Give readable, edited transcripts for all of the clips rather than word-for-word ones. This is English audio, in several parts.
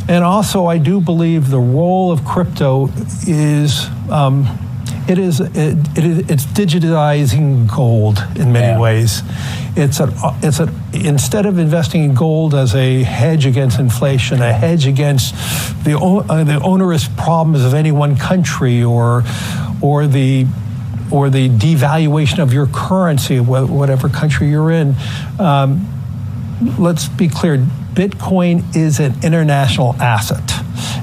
And also, I do believe the role of crypto is it's digitizing gold in many ways. Instead of investing in gold as a hedge against inflation, a hedge against the onerous problems of any one country, or the devaluation of your currency, whatever country you're in. Let's be clear, Bitcoin is an international asset.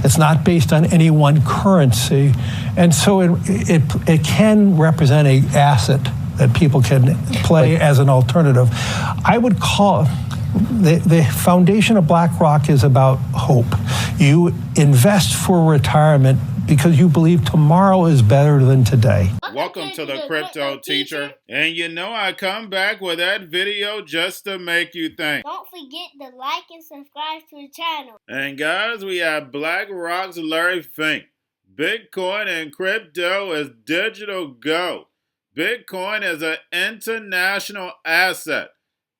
It's not based on any one currency. And so it can represent an asset that people can play as an alternative. I would call the foundation of Blackrock is about hope. You invest for retirement because you believe tomorrow is better than today. Welcome to the Crypto Teacher. And you know I come back with that video just to make you think. Don't forget to like and subscribe to the channel. And guys, we have Blackrock's Larry Fink. Bitcoin and crypto is digital gold. Bitcoin is an international asset.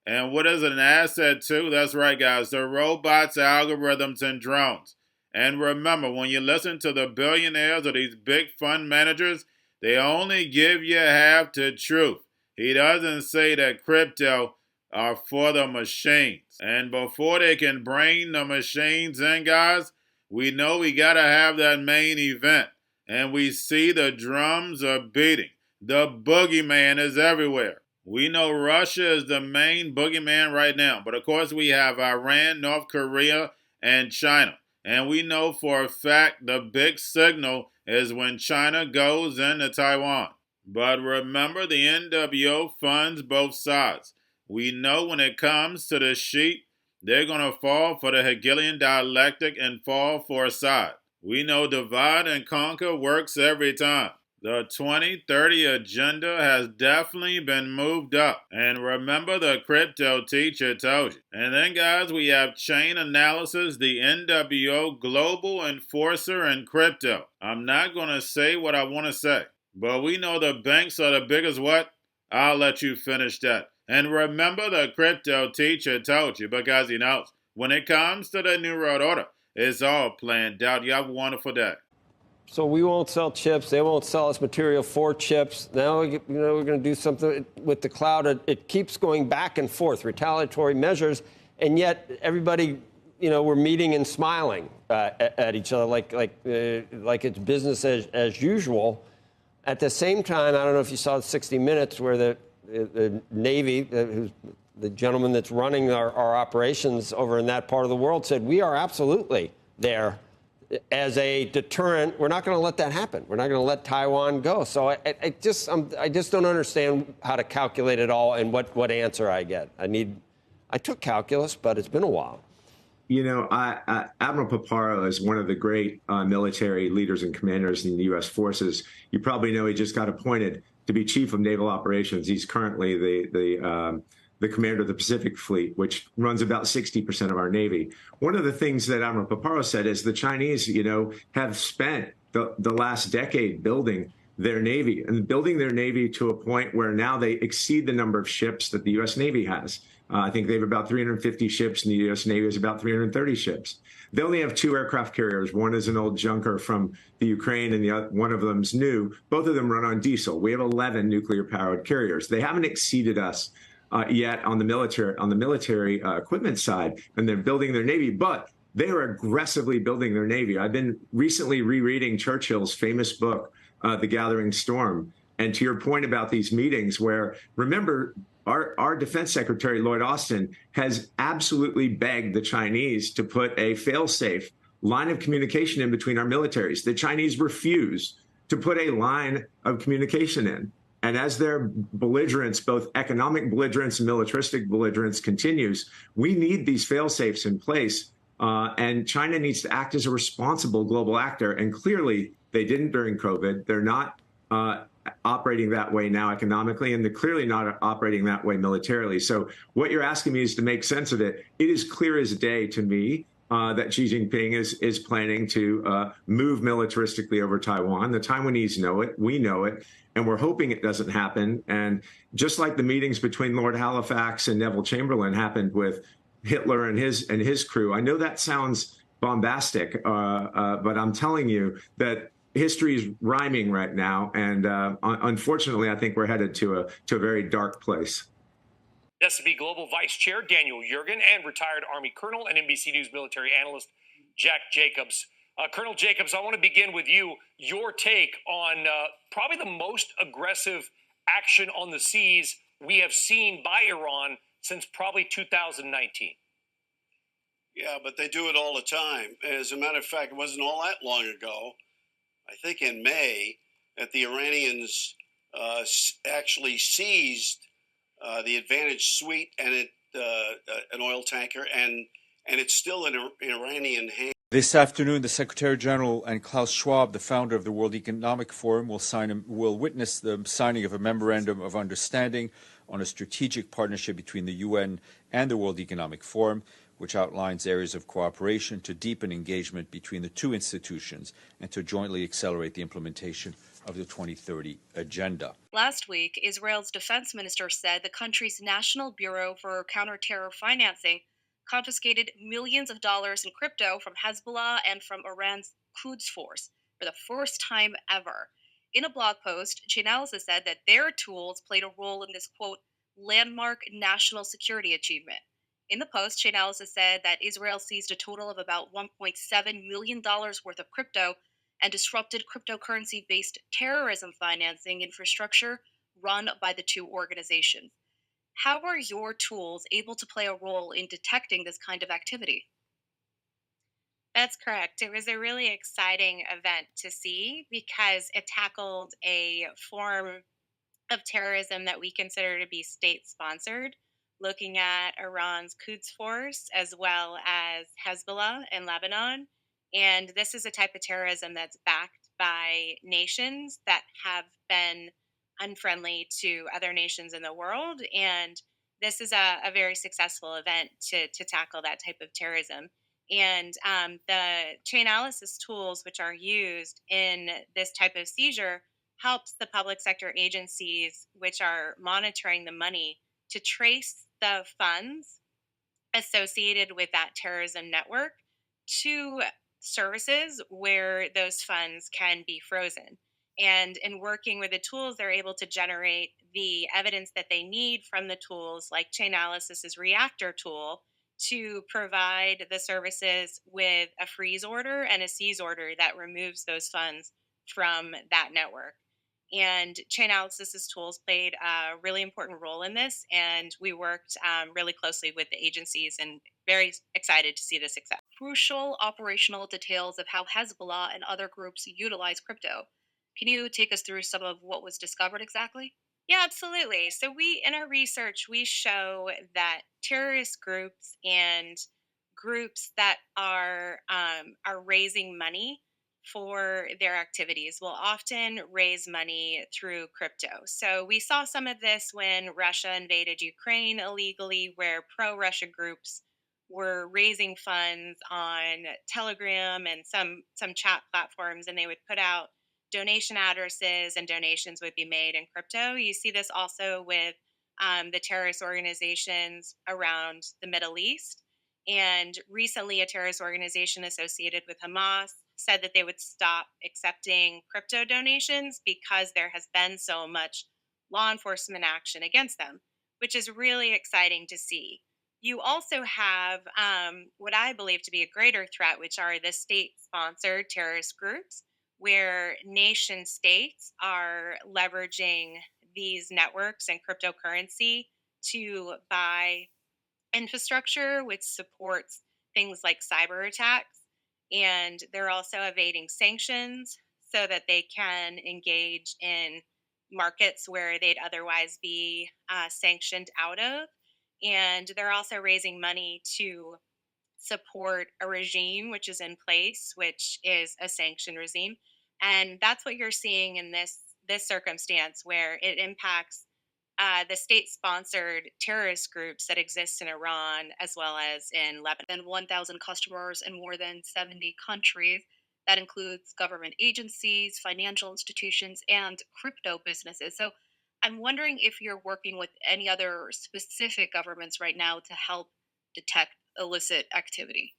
And what is an asset to? That's right, guys. The robots, algorithms, and drones. And remember, when you listen to the billionaires or these big fund managers, they only give you half the truth. He doesn't say that crypto are for the machines. And before they can bring the machines in, guys, we know we got to have that main event. And we see the drums are beating. The boogeyman is everywhere. We know Russia is the main boogeyman right now. But of course, we have Iran, North Korea, and China. And we know for a fact the big signal is when China goes into Taiwan. But remember, the NWO funds both sides. We know when it comes to the sheep, they're going to fall for the Hegelian dialectic and fall for a side. We know divide and conquer works every time. The 2030 agenda has definitely been moved up. And remember, the Crypto Teacher told you. And then, guys, we have chain analysis, the NWO global enforcer in crypto. I'm not going to say what I want to say, but we know the banks are the biggest what? I'll let you finish that. And remember, the Crypto Teacher told you, because he knows when it comes to the New World Order, it's all planned out. You have a wonderful day. So we won't sell chips. They won't sell us material for chips. Now we're going to do something with the cloud. It keeps going back and forth, retaliatory measures, and yet everybody, we're meeting and smiling at each other like it's business as usual. At the same time, I don't know if you saw 60 Minutes where the Navy, who's the gentleman that's running our operations over in that part of the world, said we are absolutely there as a deterrent. We're not going to let that happen. We're not going to let Taiwan go. So I just don't understand how to calculate it all and what answer I get. I took calculus, but it's been a while. Admiral Paparo is one of the great military leaders and commanders in the U.S. forces. You probably know he just got appointed to be chief of naval operations. He's currently the commander of the Pacific Fleet, which runs about 60% of our Navy. One of the things that Admiral Paparo said is the Chinese, have spent the last decade building their Navy to a point where now they exceed the number of ships that the U.S. Navy has. I think they have about 350 ships, and the U.S. Navy has about 330 ships. They only have 2 aircraft carriers. One is an old junker from the Ukraine, and one of them's new. Both of them run on diesel. We have 11 nuclear-powered carriers. They haven't exceeded us yet on the military equipment side, and they're building their Navy, but they are aggressively building their Navy. I've been recently rereading Churchill's famous book, The Gathering Storm. And to your point about these meetings, where, remember, our Defense Secretary, Lloyd Austin, has absolutely begged the Chinese to put a fail-safe line of communication in between our militaries. The Chinese refuse to put a line of communication in. And as their belligerence, both economic belligerence and militaristic belligerence, continues, we need these fail-safes in place. And China needs to act as a responsible global actor. And clearly, they didn't during COVID. They're not operating that way now economically, and they're clearly not operating that way militarily. So what you're asking me is to make sense of it. It is clear as day to me that Xi Jinping is planning to move militaristically over Taiwan. The Taiwanese know it. We know it. And we're hoping it doesn't happen. And just like the meetings between Lord Halifax and Neville Chamberlain happened with Hitler and his crew, I know that sounds bombastic, but I'm telling you that history is rhyming right now, and unfortunately, I think we're headed to a very dark place. S&P Global Vice Chair Daniel Yergin and retired Army Colonel and NBC News military analyst Jack Jacobs. Colonel Jacobs, I want to begin with you. Your take on probably the most aggressive action on the seas we have seen by Iran since probably 2019. Yeah, but they do it all the time. As a matter of fact, it wasn't all that long ago, I think in May, that the Iranians actually seized the Advantage Suite and an oil tanker, and it's still in Iranian hands. This afternoon, the Secretary General and Klaus Schwab, the founder of the World Economic Forum, will witness the signing of a memorandum of understanding on a strategic partnership between the UN and the World Economic Forum, which outlines areas of cooperation to deepen engagement between the two institutions and to jointly accelerate the implementation of the 2030 agenda. Last week, Israel's defense minister said the country's National Bureau for Counterterror Financing confiscated millions of dollars in crypto from Hezbollah and from Iran's Quds Force for the first time ever. In a blog post, Chainalysis said that their tools played a role in this, quote, landmark national security achievement. In the post, Chainalysis said that Israel seized a total of about $1.7 million worth of crypto and disrupted cryptocurrency-based terrorism financing infrastructure run by the two organizations. How are your tools able to play a role in detecting this kind of activity? That's correct. It was a really exciting event to see because it tackled a form of terrorism that we consider to be state-sponsored, looking at Iran's Quds Force as well as Hezbollah in Lebanon. And this is a type of terrorism that's backed by nations that have been unfriendly to other nations in the world. And this is a very successful event to tackle that type of terrorism. And the Chainalysis tools which are used in this type of seizure helps the public sector agencies which are monitoring the money to trace the funds associated with that terrorism network to services where those funds can be frozen. And in working with the tools, they're able to generate the evidence that they need from the tools, like Chainalysis's Reactor tool, to provide the services with a freeze order and a seize order that removes those funds from that network. And Chainalysis's tools played a really important role in this, and we worked really closely with the agencies and very excited to see the success. Crucial operational details of how Hezbollah and other groups utilize crypto. Can you take us through some of what was discovered exactly? Yeah, absolutely. So in our research, we show that terrorist groups and groups that are raising money for their activities will often raise money through crypto. So we saw some of this when Russia invaded Ukraine illegally, where pro-Russia groups were raising funds on Telegram and some chat platforms, and they would put out donation addresses and donations would be made in crypto. You see this also with the terrorist organizations around the Middle East. And recently, a terrorist organization associated with Hamas said that they would stop accepting crypto donations because there has been so much law enforcement action against them, which is really exciting to see. You also have what I believe to be a greater threat, which are the state-sponsored terrorist groups, where nation states are leveraging these networks and cryptocurrency to buy infrastructure which supports things like cyber attacks. And they're also evading sanctions so that they can engage in markets where they'd otherwise be sanctioned out of. And they're also raising money to support a regime which is in place, which is a sanctioned regime. And that's what you're seeing in this circumstance, where it impacts the state-sponsored terrorist groups that exist in Iran as well as in Lebanon. And 1,000 customers in more than 70 countries. That includes government agencies, financial institutions, and crypto businesses. So I'm wondering if you're working with any other specific governments right now to help detect illicit activity.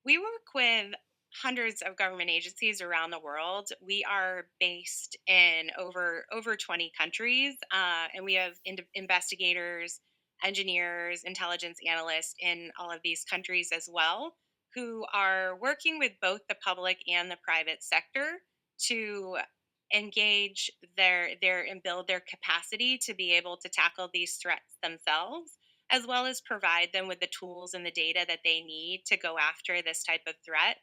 We work with hundreds of government agencies around the world. We are based in over 20 countries, and we have investigators, engineers, intelligence analysts in all of these countries as well, who are working with both the public and the private sector to engage their and build their capacity to be able to tackle these threats themselves, as well as provide them with the tools and the data that they need to go after this type of threat.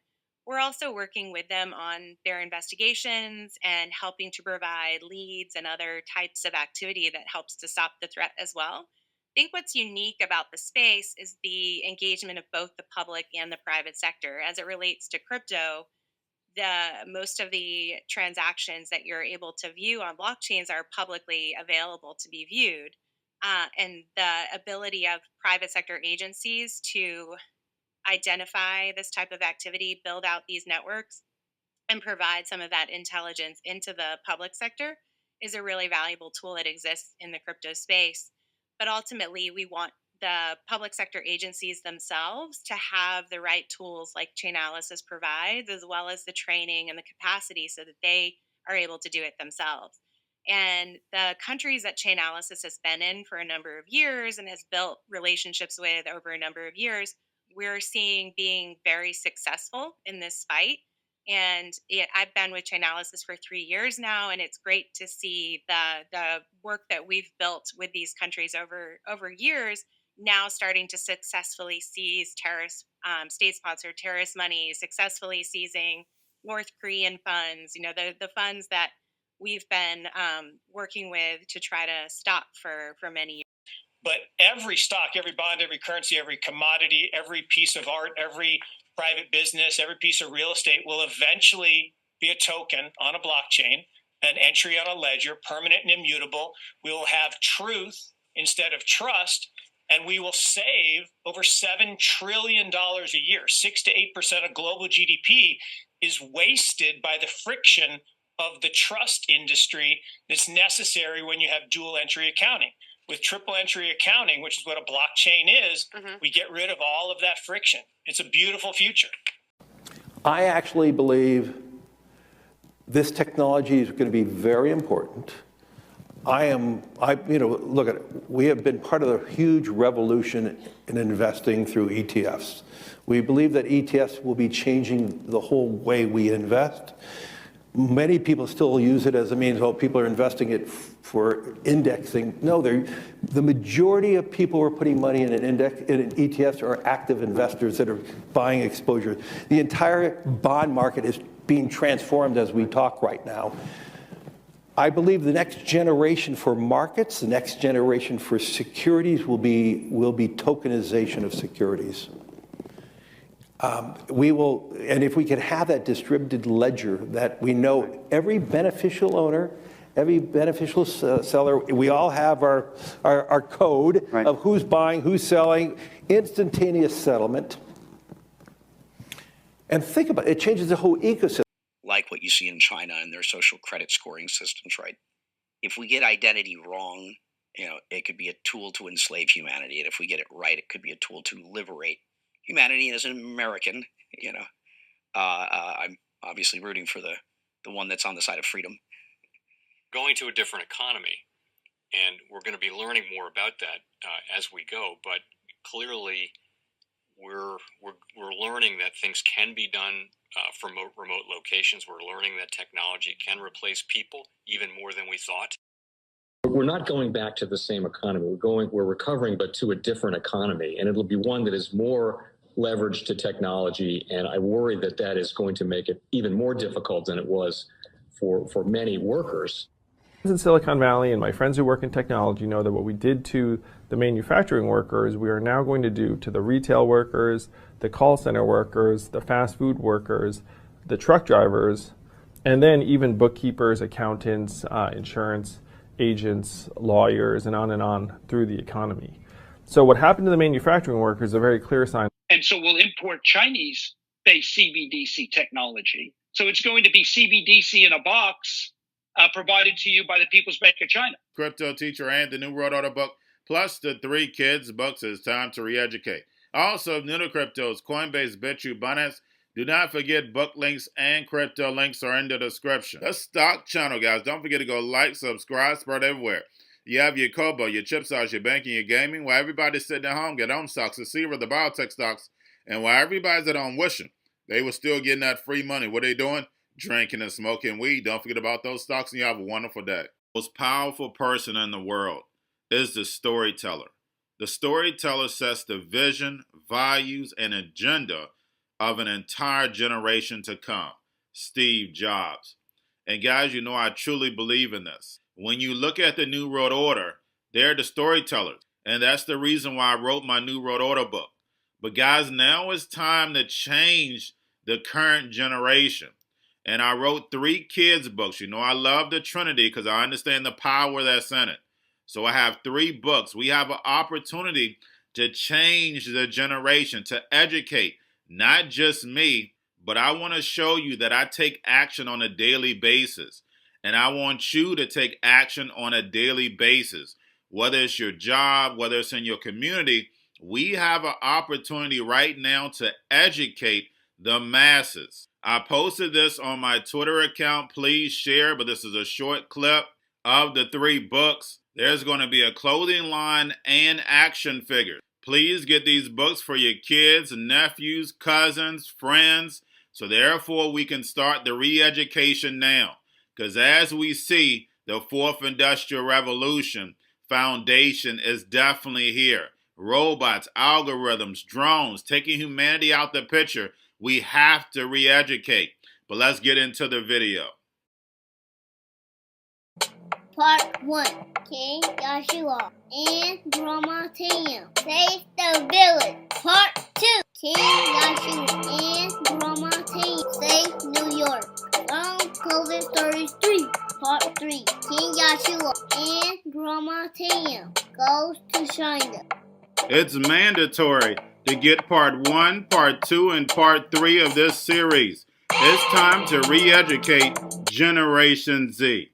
We're also working with them on their investigations and helping to provide leads and other types of activity that helps to stop the threat as well. I think what's unique about the space is the engagement of both the public and the private sector. As it relates to crypto, most of the transactions that you're able to view on blockchains are publicly available to be viewed. And the ability of private sector agencies to identify this type of activity, build out these networks, and provide some of that intelligence into the public sector is a really valuable tool that exists in the crypto space. But ultimately, we want the public sector agencies themselves to have the right tools like Chainalysis provides, as well as the training and the capacity so that they are able to do it themselves. And the countries that Chainalysis has been in for a number of years and has built relationships with over a number of years, we're seeing being very successful in this fight. And I've been with Chainalysis for 3 years now, and it's great to see the work that we've built with these countries over years now starting to successfully seize terrorist, state-sponsored terrorist money, successfully seizing North Korean funds. The funds that we've been working with to try to stop for many years. But every stock, every bond, every currency, every commodity, every piece of art, every private business, every piece of real estate will eventually be a token on a blockchain, an entry on a ledger, permanent and immutable. We will have truth instead of trust, and we will save over $7 trillion a year. 6 to 8% of global GDP is wasted by the friction of the trust industry that's necessary when you have dual entry accounting. With triple entry accounting, which is what a blockchain is, we get rid of all of that friction. It's a beautiful future. I actually believe this technology is going to be very important. Look at it. We have been part of the huge revolution in investing through ETFs. We believe that ETFs will be changing the whole way we invest. Many people still use it as a means, people are investing it for indexing. No, the majority of people who are putting money in in ETFs are active investors that are buying exposure. The entire bond market is being transformed as we talk right now. I believe the next generation for markets, the next generation for securities will be tokenization of securities. And if we could have that distributed ledger that we know every beneficial owner, every beneficial seller, we all have our code of who's buying, who's selling, instantaneous settlement. And think about it, it changes the whole ecosystem. Like what you see in China and their social credit scoring systems, right? If we get identity wrong, it could be a tool to enslave humanity. And if we get it right, it could be a tool to liberate humanity. As an American, I'm obviously rooting for the one that's on the side of freedom. Going to a different economy, and we're going to be learning more about that as we go. But clearly, we're learning that things can be done from remote locations. We're learning that technology can replace people even more than we thought. We're not going back to the same economy. We're recovering, but to a different economy, and it'll be one that is more leveraged to technology. And I worry that is going to make it even more difficult than it was for many workers. In Silicon Valley, and my friends who work in technology know that what we did to the manufacturing workers, we are now going to do to the retail workers, the call center workers, the fast food workers, the truck drivers, and then even bookkeepers, accountants, insurance agents, lawyers, and on through the economy. So what happened to the manufacturing workers is a very clear sign. And so we'll import Chinese-based CBDC technology. So it's going to be CBDC in a box provided to you by the People's Bank of China. Cryptoteacher and the new World Order book, plus the 3 kids books. It's time to re-educate. Also, if new to cryptos, Coinbase, Bitrue, Binance, do not forget book links and crypto links are in the description. The stock channel, guys. Don't forget to go like, subscribe, spread everywhere. You have your Kobo, your chip stocks, your banking, your gaming. While everybody's sitting at home, get on stocks, the Seaver, the biotech stocks. And while everybody's at home wishing they were still getting that free money, what are they doing? Drinking and smoking weed. Don't forget about those stocks, and you have a wonderful day. The most powerful person in the world is the storyteller. The storyteller sets the vision, values, and agenda of an entire generation to come. Steve Jobs. And guys, you know I truly believe in this. When you look at the New World Order, they're the storytellers. And that's the reason why I wrote my New World Order book. But guys, now it's time to change the current generation. And I wrote 3 kids' books. You know I love the Trinity because I understand the power that's in it. So I have 3 books. We have an opportunity to change the generation, to educate, not just me, but I want to show you that I take action on a daily basis. And I want you to take action on a daily basis. Whether it's your job, whether it's in your community, we have an opportunity right now to educate the masses. I posted this on my Twitter account. Please share, but this is a short clip of the 3 books. There's going to be a clothing line and action figures. Please get these books for your kids, nephews, cousins, friends, so therefore we can start the re-education now. Because as we see, the 4th Industrial Revolution foundation is definitely here. Robots, algorithms, drones, taking humanity out the picture. We have to re-educate. But let's get into the video. Part 1. King Joshua and Grandma Tam save the village. Part 2. King Joshua and Grandma Tam save New York from COVID-33. Part 3. King Joshua and Grandma Tam goes to China. It's mandatory to get part 1, part 2, and part 3 of this series. It's time to re-educate Generation Z.